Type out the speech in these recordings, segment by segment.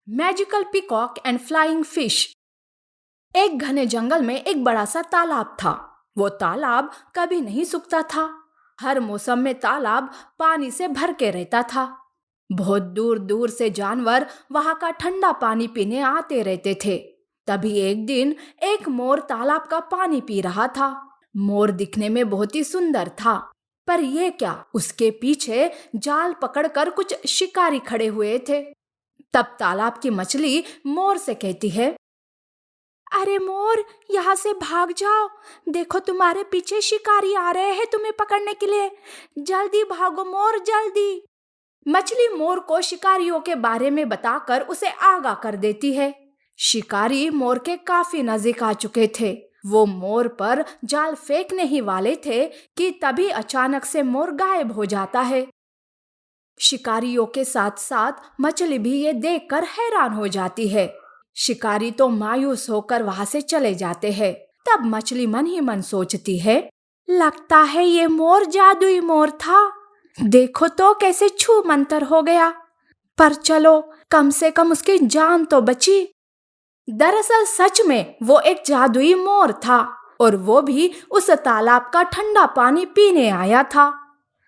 Magical peacock and flying fish. एक घने जंगल में एक बड़ा सा तालाब था। वो तालाब कभी नहीं सूखता था। हर मौसम में तालाब पानी से भर के रहता था। बहुत दूर दूर से जानवर वहां का ठंडा पानी पीने आते रहते थे। तभी एक दिन एक मोर तालाब का पानी पी रहा था। मोर दिखने में बहुत ही सुंदर था, पर ये क्या, उसके पीछे जाल पकड़कर कुछ शिकारी खड़े हुए थे। तब तालाब की मछली मोर से कहती है, अरे मोर, यहाँ से भाग जाओ। देखो, तुम्हारे पीछे शिकारी आ रहे हैं तुम्हें पकड़ने के लिए। जल्दी भागो मोर, जल्दी। मछली मोर को शिकारियों के बारे में बताकर उसे आगाह कर देती है। शिकारी मोर के काफी नजदीक आ चुके थे। वो मोर पर जाल फेंकने ही वाले थे कि तभी अचानक से मोर गायब हो जाता है। शिकारियों के साथ साथ मछली भी ये देखकर हैरान हो जाती है। शिकारी तो मायूस होकर वहां से चले जाते हैं। तब मछली मन ही मन सोचती है, लगता है ये मोर जादुई मोर था। देखो तो कैसे छू मंतर हो गया। पर चलो, कम से कम उसकी जान तो बची। दरअसल सच में वो एक जादुई मोर था, और वो भी उस तालाब का ठंडा पानी पीने आया था।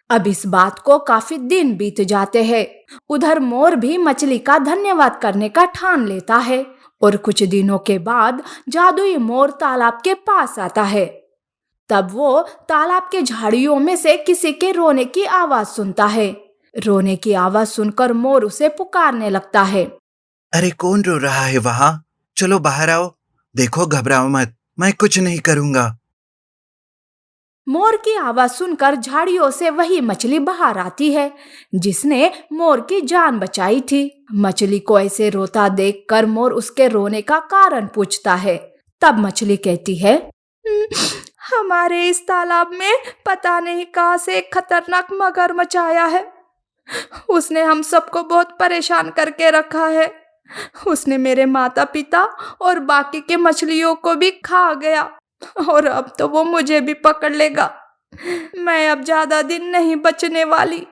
अब इस बात को काफी दिन बीत जाते हैं। उधर मोर भी मछली का धन्यवाद करने का ठान लेता है, और कुछ दिनों के बाद जादुई मोर तालाब के पास आता है। तब वो तालाब के झाड़ियों में से किसी के रोने की आवाज सुनता है। रोने की आवाज सुनकर मोर उसे पुकारने लगता है। अरे कौन रो रहा है वहां? चलो बाहर आओ। देखो, घबराओ मत, मैं कुछ नहीं करूंगा। मोर की आवाज सुनकर झाड़ियों से वही मछली बाहर आती है जिसने मोर की जान बचाई थी। मछली को ऐसे रोता देखकर मोर उसके रोने का कारण पूछता है। तब मछली कहती है, हमारे इस तालाब में पता नहीं कहां से एक खतरनाक मगरमच्छ आया है। उसने हम सबको बहुत परेशान करके रखा है। उसने मेरे माता पिता और बाकी के मछलियों को भी खा गया, और अब तो वो मुझे भी पकड़ लेगा। मैं अब ज्यादा दिन नहीं बचने वाली।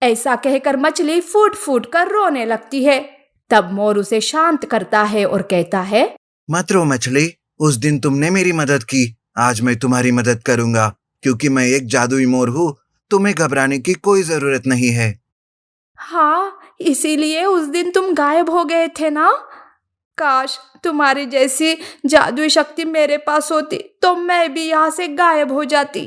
ऐसा कहकर मछली फूट फूट कर रोने लगती है। तब मोर उसे शांत करता है और कहता है, मत रो मछली, उस दिन तुमने मेरी मदद की, आज मैं तुम्हारी मदद करूंगा, क्योंकि मैं एक जादुई मोर हूँ। तुम्हें घबराने की कोई जरूरत नहीं है। हाँ, इसीलिए उस दिन तुम गायब हो गए थे ना। काश तुम्हारी जैसी जादुई शक्ति मेरे पास होती तो मैं भी यहाँ से गायब हो जाती।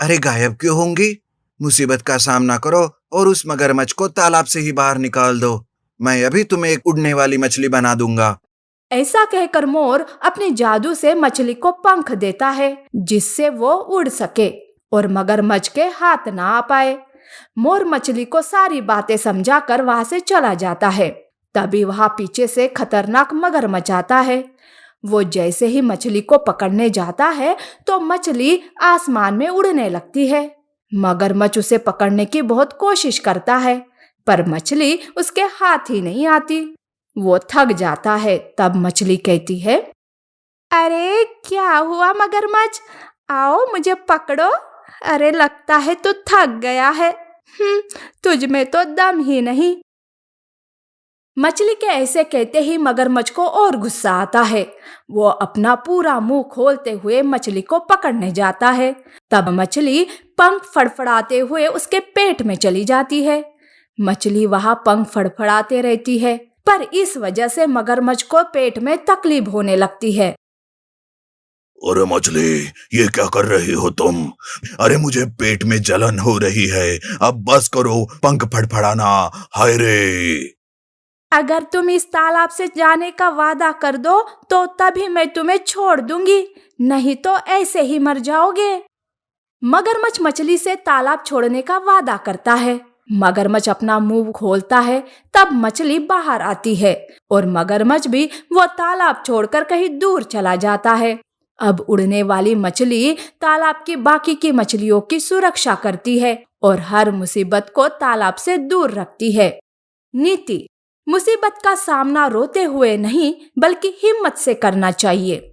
अरे गायब क्यों होंगी? मुसीबत का सामना करो और उस मगरमच्छ को तालाब से ही बाहर निकाल दो। मैं अभी तुम्हें एक उड़ने वाली मछली बना दूंगा। ऐसा कहकर मोर अपने जादू से मछली को पंख देता है, जिससे वो उड़ सके और मगरमच्छ के हाथ ना आ पाए। मोर मछली को सारी बातें समझाकर वहां से चला जाता है। तभी वहां पीछे से खतरनाक मगरमच्छ आता है। वो जैसे ही मछली को पकड़ने जाता है तो मछली आसमान में उड़ने लगती है। मगरमच्छ उसे पकड़ने की बहुत कोशिश करता है, पर मछली उसके हाथ ही नहीं आती। वो थक जाता है। तब मछली कहती है, अरे क्या हुआ मगरमच्छ, आओ मुझे पकड़ो। अरे लगता है तू थक गया है। तुझ में तो दम ही नहीं। मछली के ऐसे कहते ही मगरमच्छ को और गुस्सा आता है। वो अपना पूरा मुंह खोलते हुए मछली को पकड़ने जाता है। तब मछली पंख फड़फड़ाते हुए उसके पेट में चली जाती है। मछली वहां पंख फड़फड़ाते रहती है, पर इस वजह से मगरमच्छ को पेट में तकलीफ होने लगती है। अरे मछली, ये क्या कर रही हो तुम? अरे मुझे पेट में जलन हो रही है, अब बस करो पंख फड़फड़ाना। हाय रे! अगर तुम इस तालाब से जाने का वादा कर दो तो तभी मैं तुम्हें छोड़ दूंगी, नहीं तो ऐसे ही मर जाओगे। मगरमच्छ मछली से तालाब छोड़ने का वादा करता है। मगरमच्छ अपना मुंह खोलता है। तब मछली बाहर आती है और मगरमच्छ भी वो तालाब छोड़कर कहीं दूर चला जाता है। अब उड़ने वाली मछली तालाब की बाकी की मछलियों की सुरक्षा करती है और हर मुसीबत को तालाब से दूर रखती है। नीति: मुसीबत का सामना रोते हुए नहीं बल्कि हिम्मत से करना चाहिए।